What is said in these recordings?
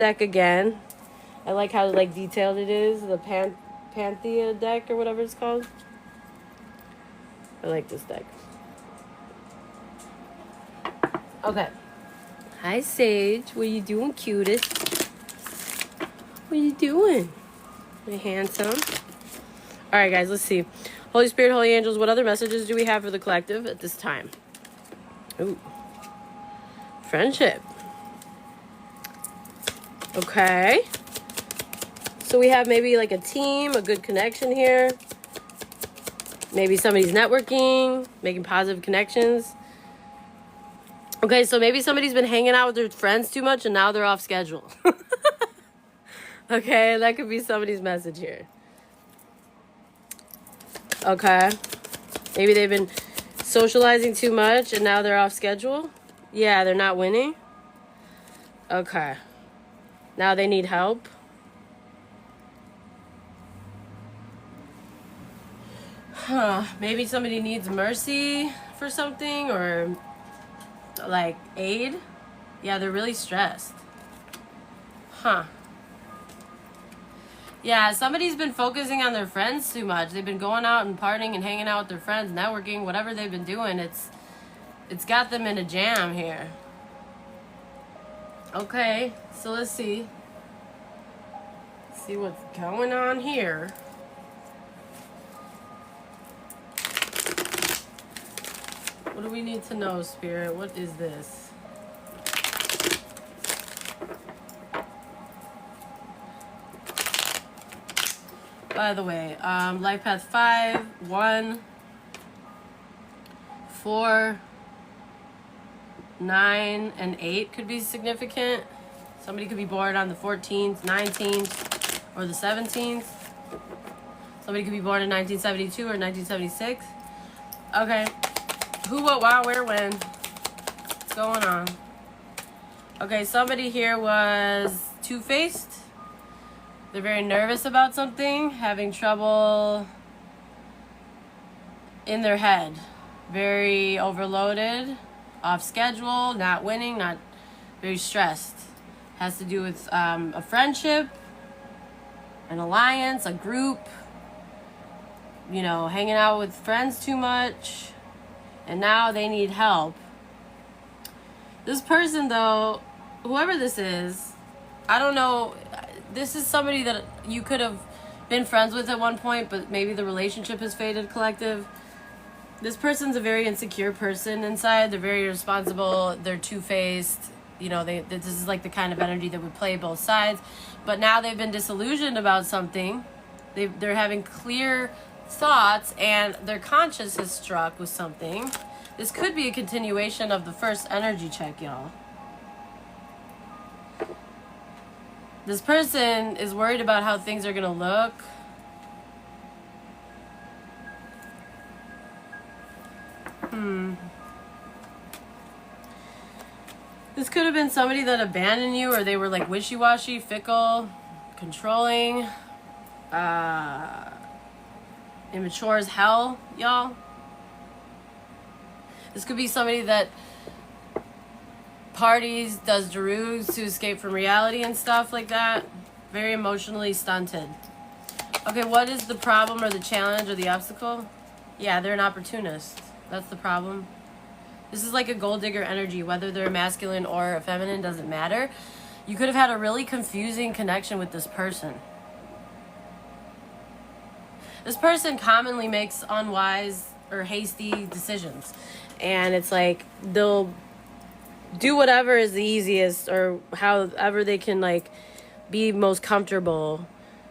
deck again. I like how like detailed it is. The Panthea deck or whatever it's called. I like this deck. Okay. Hi, Sage. What are you doing, cutest? What are you doing? You handsome? All right, guys, let's see. Holy Spirit, Holy Angels, what other messages do we have for the collective at this time? Ooh. Friendship. Okay. So we have maybe like a team, a good connection here. Maybe somebody's networking, making positive connections. Okay, so maybe somebody's been hanging out with their friends too much and now they're off schedule. Okay, that could be somebody's message here. Okay. Maybe they've been socializing too much and now they're off schedule. Yeah, they're not winning. Okay. Now they need help. Maybe somebody needs mercy for something or like aid. Yeah, they're really stressed. Yeah, somebody's been focusing on their friends too much. They've been going out and partying and hanging out with their friends, networking, whatever they've been doing. It's got them in a jam here. Okay, so let's see. See what's going on here. What do we need to know, Spirit? What is this? By the way, Life Path 5, 1, 4, 9, and 8 could be significant. Somebody could be born on the 14th, 19th, or the 17th. Somebody could be born in 1972 or 1976. Okay. Who, what, why, where, when? What's going on? Okay, somebody here was two-faced. They're very nervous about something, having trouble in their head. Very overloaded, off schedule, not winning, not very stressed. Has to do with a friendship, an alliance, a group, you know, hanging out with friends too much. And now they need help. This person, though, whoever this is, I don't know. This is somebody that you could have been friends with at one point, but maybe the relationship has faded, collective. This person's a very insecure person inside. They're very irresponsible. They're two-faced. You know, this is like the kind of energy that would play both sides. But now they've been disillusioned about something. They're having clear thoughts and their conscience is struck with something. This could be a continuation of the first energy check, y'all. This person is worried about how things are gonna look. This could have been somebody that abandoned you, or they were like wishy-washy, fickle, controlling, immature as hell, y'all. This could be somebody that parties, does drugs to escape from reality and stuff like that. Very emotionally stunted. Okay, what is the problem or the challenge or the obstacle? Yeah, they're an opportunist. That's the problem. This is like a gold digger energy, whether they're masculine or a feminine, doesn't matter. You could have had a really confusing connection with this person. This person commonly makes unwise or hasty decisions. And it's like they'll do whatever is the easiest or however they can like be most comfortable.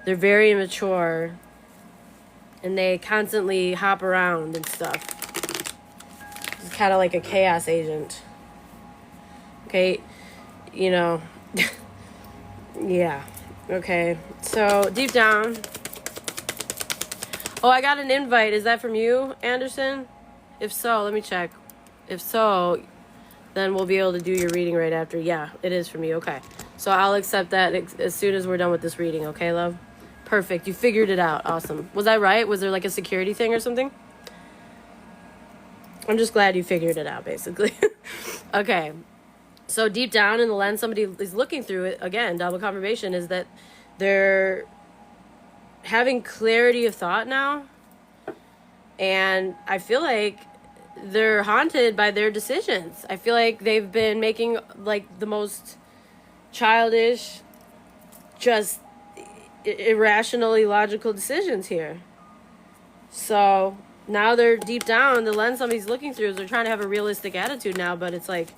They're very immature. And they constantly hop around and stuff. It's kind of like a chaos agent. Okay, you know. Yeah. Okay. So deep down. Oh, I got an invite. Is that from you, Anderson? If so, let me check. If so, then we'll be able to do your reading right after. Yeah, it is from you. Okay. So I'll accept that as soon as we're done with this reading. Okay, love? Perfect. You figured it out. Awesome. Was I right? Was there like a security thing or something? I'm just glad you figured it out, basically. Okay. So deep down in the lens somebody is looking through it, again, double confirmation, is that they're having clarity of thought now. And I feel like they're haunted by their decisions. I feel like they've been making like the most childish, just irrationally logical decisions here. So now they're deep down, the lens somebody's looking through is they're trying to have a realistic attitude now, but it's like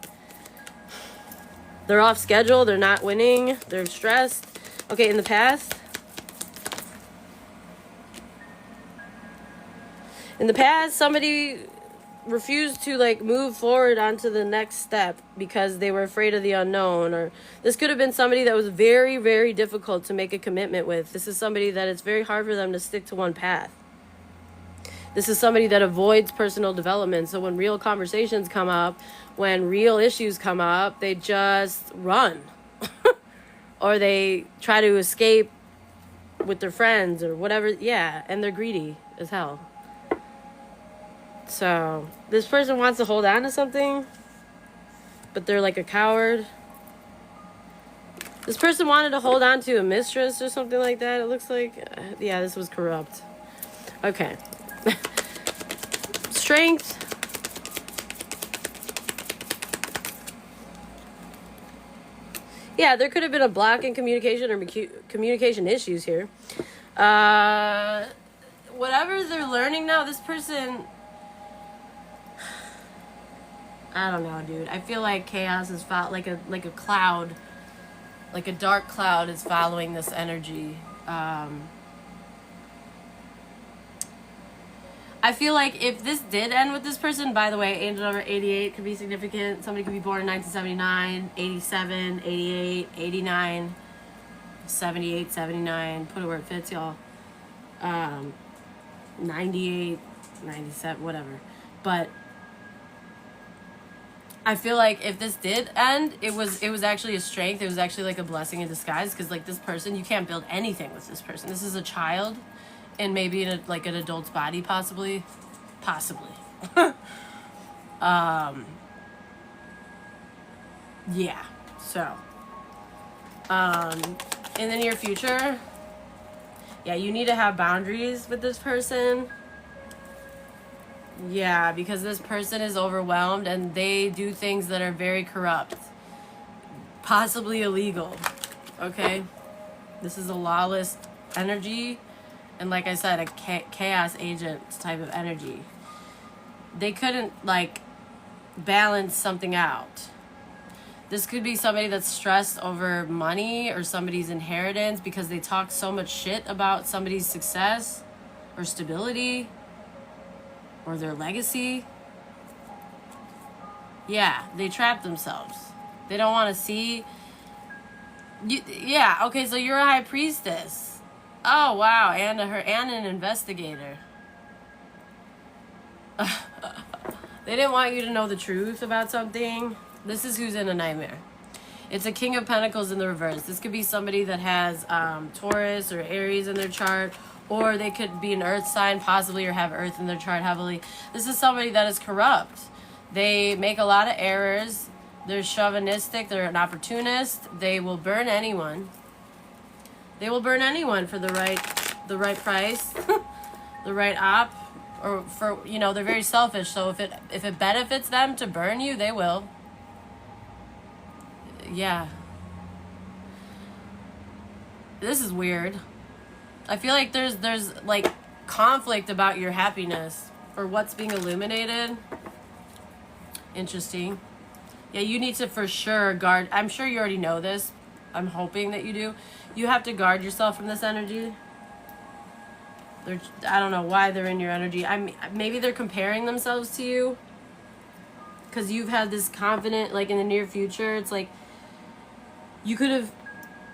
they're off schedule, they're not winning, they're stressed. Okay, in the past, somebody refused to like move forward onto the next step because they were afraid of the unknown, or this could have been somebody that was very, very difficult to make a commitment with. This is somebody that it's very hard for them to stick to one path. This is somebody that avoids personal development. So when real conversations come up, when real issues come up, they just run. Or they try to escape with their friends or whatever. Yeah, and they're greedy as hell. So this person wants to hold on to something, but they're like a coward. This person wanted to hold on to a mistress or something like that. It looks like, yeah, this was corrupt. Okay. Strength. Yeah, there could have been a block in communication or communication issues here. Whatever they're learning now, this person, I don't know, dude. I feel like chaos is like a cloud, like a dark cloud is following this energy. I feel like if this did end with this person, by the way, angel number 88 could be significant. Somebody could be born in 1979, 87, 88, 89, 78, 79. Put it where it fits, y'all. 98, 97, whatever. But I feel like if this did end, it was actually a strength. It was actually like a blessing in disguise, because like this person, you can't build anything with this person. This is a child. And maybe in like an adult's body, possibly. Yeah. So, in the near future, yeah, you need to have boundaries with this person. Yeah, because this person is overwhelmed and they do things that are very corrupt, possibly illegal. Okay, this is a lawless energy. And like I said, a chaos agent type of energy. They couldn't, like, balance something out. This could be somebody that's stressed over money or somebody's inheritance because they talk so much shit about somebody's success or stability or their legacy. Yeah, they trap themselves. They don't want to see. Yeah, okay, so you're a high priestess. Oh, wow, and an investigator. They didn't want you to know the truth about something. This is who's in a nightmare. It's a King of Pentacles in the reverse. This could be somebody that has Taurus or Aries in their chart, or they could be an earth sign possibly, or have earth in their chart heavily. This is somebody that is corrupt. They make a lot of errors. They're chauvinistic. They're an opportunist. They will burn anyone. They will burn anyone for the right price, the right op, or for, you know, they're very selfish. So if it benefits them to burn you, they will. Yeah. This is weird. I feel like there's like conflict about your happiness or what's being illuminated. Interesting. Yeah, you need to for sure guard. I'm sure you already know this. I'm hoping that you do. You have to guard yourself from this energy. I don't know why they're in your energy. Maybe they're comparing themselves to you because you've had this confident, like in the near future, it's like you could have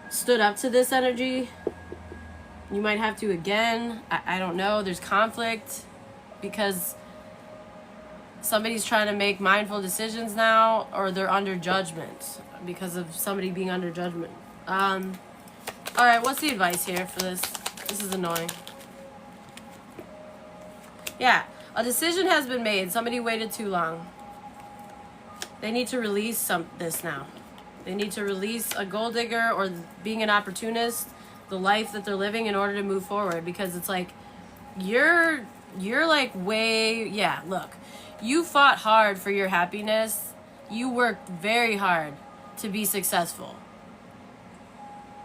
stood up to this energy. You might have to again. I don't know. There's conflict because somebody's trying to make mindful decisions now, or they're under judgment because of somebody being under judgment. All right, what's the advice here for this? This is annoying. Yeah, a decision has been made. Somebody waited too long. They need to release this now. They need to release a gold digger or being an opportunist, the life that they're living, in order to move forward. Because it's like, you're like way, yeah, look, you fought hard for your happiness. You worked very hard to be successful.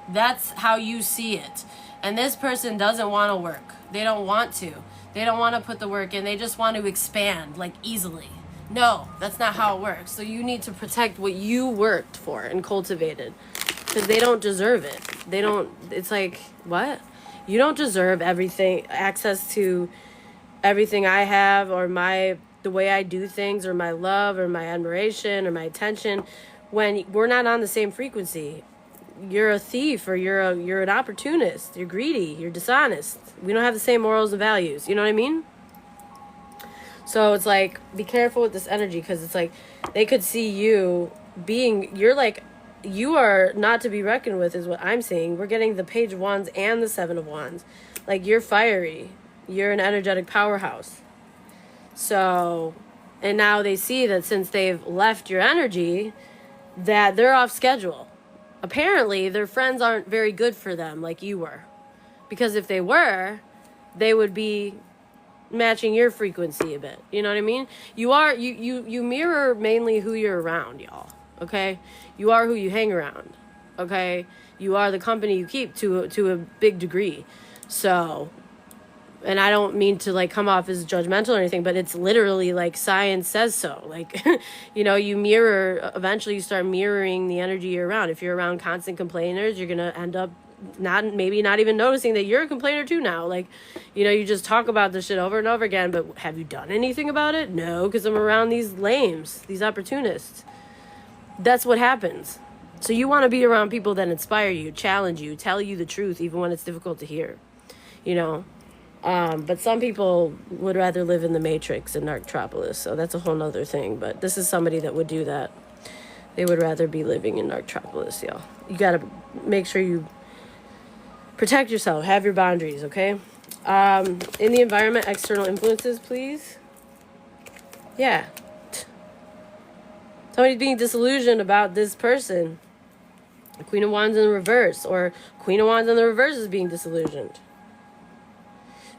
That's how you see it. And this person doesn't want to work. They don't want to. They don't want to put the work in. They just want to expand, like, easily. No, that's not how it works. So you need to protect what you worked for and cultivated, because they don't deserve it. They don't, it's like, what? You don't deserve everything, access to everything I have, or the way I do things, or my love, or my admiration, or my attention, when we're not on the same frequency. You're a thief, or you're an opportunist. You're greedy. You're dishonest. We don't have the same morals and values. You know what I mean? So it's like, be careful with this energy, because it's like they could see you you are not to be reckoned with, is what I'm seeing. We're getting the Page of Wands and the Seven of Wands. Like, you're fiery. You're an energetic powerhouse. So, and now they see that since they've left your energy, that they're off schedule. Apparently, their friends aren't very good for them like you were. Because if they were, they would be matching your frequency a bit. You know what I mean? You mirror mainly who you're around, y'all. Okay? You are who you hang around. Okay? You are the company you keep to a big degree. So, and I don't mean to like come off as judgmental or anything, but it's literally like science says so. Like, you know, eventually you start mirroring the energy you're around. If you're around constant complainers, you're going to end up not even noticing that you're a complainer too now. Like, you know, you just talk about this shit over and over again, but have you done anything about it? No, because I'm around these lames, these opportunists. That's what happens. So you want to be around people that inspire you, challenge you, tell you the truth, even when it's difficult to hear, you know. But some people would rather live in the Matrix in Narcotropolis, so that's a whole nother thing. But this is somebody that would do that. They would rather be living in Narcotropolis, y'all. You got to make sure you protect yourself, have your boundaries, okay? In the environment, external influences, please. Yeah. Somebody's being disillusioned about this person. Queen of Wands in the reverse, or Queen of Wands in the reverse is being disillusioned.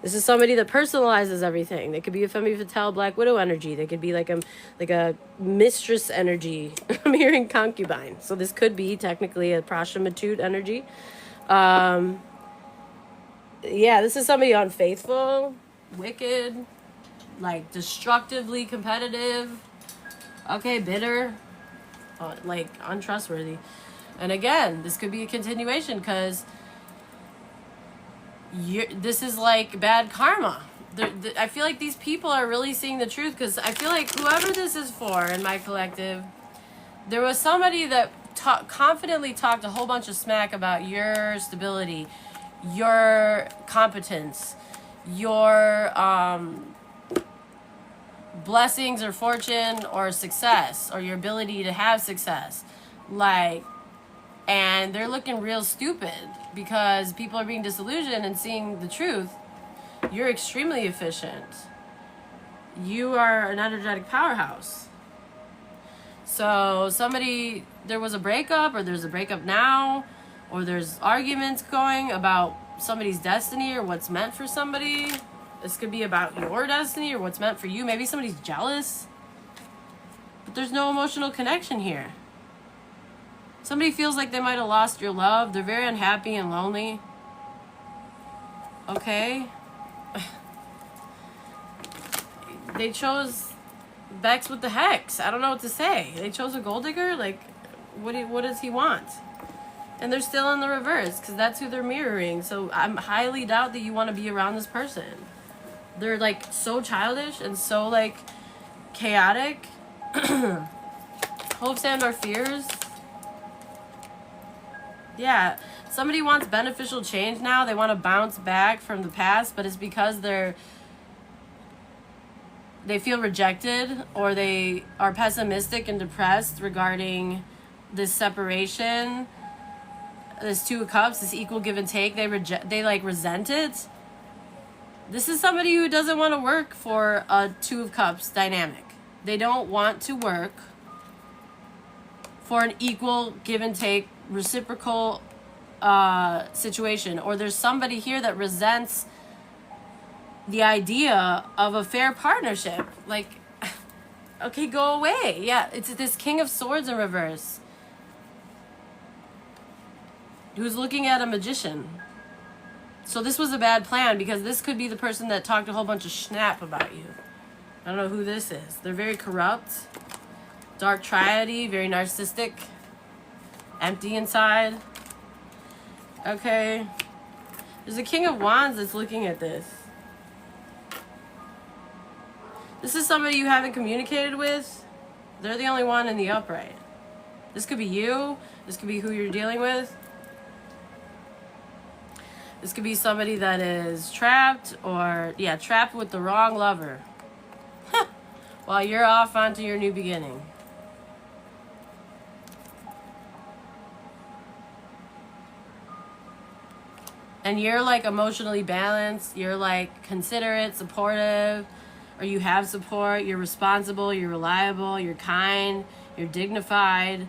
This is somebody that personalizes everything. They could be a Femme Fatale Black Widow energy. They could be like a mistress energy. I'm hearing concubine. So this could be technically a prostitute energy. Yeah, this is somebody unfaithful, wicked, like destructively competitive. Okay, bitter, like untrustworthy. And again, this could be a continuation, because this is like bad karma. I feel like these people are really seeing the truth, because I feel like whoever this is for in my collective, there was somebody that confidently talked a whole bunch of smack about your stability, your competence, your blessings or fortune or success, or your ability to have success. Like, and they're looking real stupid because people are being disillusioned and seeing the truth. You're extremely efficient. You are an energetic powerhouse. So there was a breakup, or there's a breakup now, or there's arguments going about somebody's destiny or what's meant for somebody. This could be about your destiny or what's meant for you. Maybe somebody's jealous, but there's no emotional connection here. Somebody feels like they might have lost your love. They're very unhappy and lonely. Okay? They chose Bex with the Hex. I don't know what to say. They chose a gold digger? Like, what does he want? And they're still in the reverse, because that's who they're mirroring. So I highly doubt that you want to be around this person. They're, like, so childish and so, like, chaotic. Hopes and our fears. Yeah, somebody wants beneficial change now. They want to bounce back from the past, but it's because they feel rejected, or they are pessimistic and depressed regarding this separation, this Two of Cups, this equal give and take. They resent it. This is somebody who doesn't want to work for a Two of Cups dynamic. They don't want to work for an equal give and take, reciprocal situation. Or there's somebody here that resents the idea of a fair partnership. Like, okay, go away. Yeah, it's this King of Swords in reverse who's looking at a magician. So this was a bad plan, because this could be the person that talked a whole bunch of snap about you. I don't know who this is. They're very corrupt, dark triady, very narcissistic, empty inside. Okay. There's a King of Wands that's looking at this. This is somebody you haven't communicated with. They're the only one in the upright. This could be you. This could be who you're dealing with. This could be somebody that is trapped, or, yeah, trapped with the wrong lover. While you're off onto your new beginning. And you're like emotionally balanced. You're like considerate, supportive, or you have support. You're responsible, you're reliable, you're kind, you're dignified.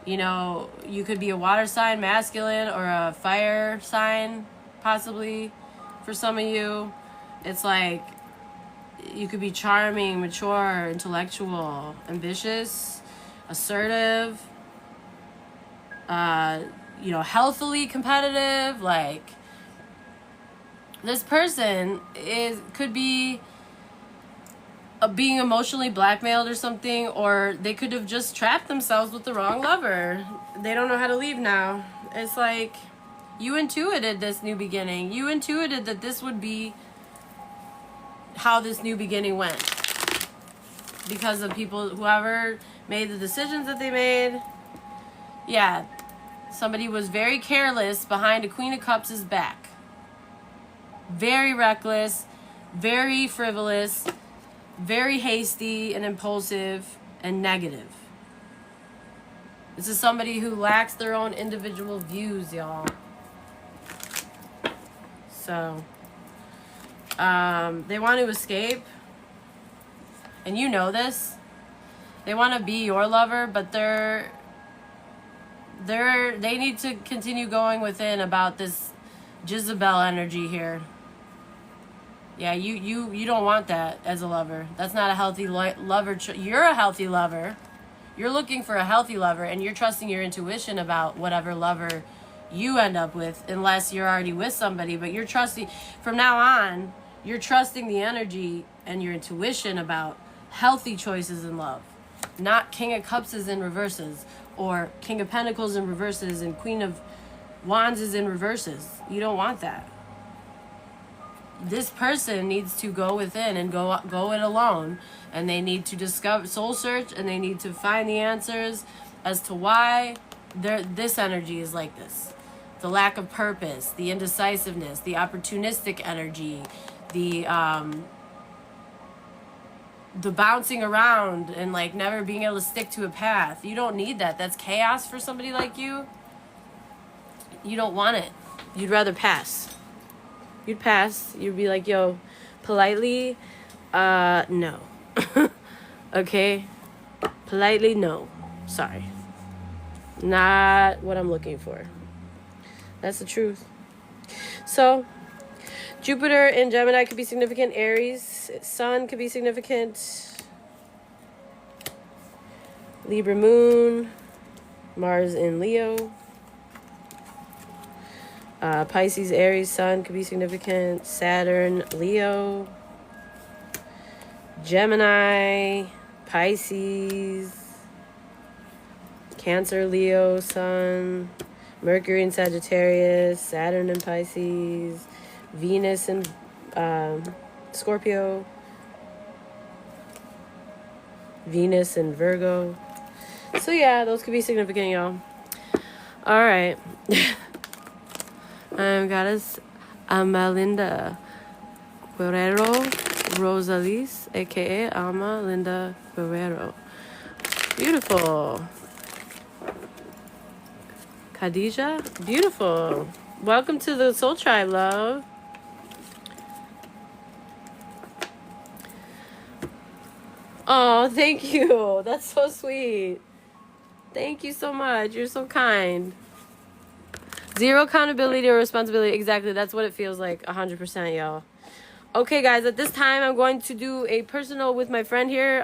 You know, you could be a water sign, masculine, or a fire sign, possibly, for some of you. It's like you could be charming, mature, intellectual, ambitious, assertive, you know, healthily competitive. Like, this person could be being emotionally blackmailed or something, or they could have just trapped themselves with the wrong lover. They don't know how to leave now. It's like, you intuited this new beginning. You intuited that this would be how this new beginning went, because of people, whoever made the decisions that they made. Yeah, somebody was very careless behind a Queen of Cups' back. Very reckless, very frivolous, very hasty and impulsive and negative. This is somebody who lacks their own individual views, y'all. So, they want to escape, and you know this. They want to be your lover, but they need to continue going within about this Jezebel energy here. Yeah, you don't want that as a lover. That's not a healthy lover. You're a healthy lover. You're looking for a healthy lover, and you're trusting your intuition about whatever lover you end up with, unless you're already with somebody. But you're trusting, from now on, you're trusting the energy and your intuition about healthy choices in love. Not King of Cups is in reverses, or King of Pentacles in reverses, and Queen of Wands is in reverses. You don't want that. This person needs to go within and go it alone, and they need to discover, soul search, and they need to find the answers as to why this energy is like this. The lack of purpose, the indecisiveness, the opportunistic energy, the bouncing around and like never being able to stick to a path. You don't need that. That's chaos for somebody like you. You don't want it. You'd rather pass. You'd pass. You'd be like, yo, politely, no. Okay? Politely, no. Sorry. Not what I'm looking for. That's the truth. So, Jupiter in Gemini could be significant. Aries, Sun could be significant. Libra Moon. Mars in Leo. Pisces, Aries, Sun could be significant. Saturn, Leo. Gemini, Pisces. Cancer, Leo, Sun. Mercury in Sagittarius. Saturn in Pisces. Venus in Scorpio. Venus in Virgo. So yeah, those could be significant, y'all. All right. Goddess Amalinda Guerrero Rosales, aka Amalinda Guerrero. Beautiful. Khadija, beautiful. Welcome to the Soul Tribe, love. Oh, thank you. That's so sweet. Thank you so much. You're so kind. Zero accountability or responsibility. Exactly. That's what it feels like. 100%, y'all. Okay, guys. At this time, I'm going to do a personal with my friend here.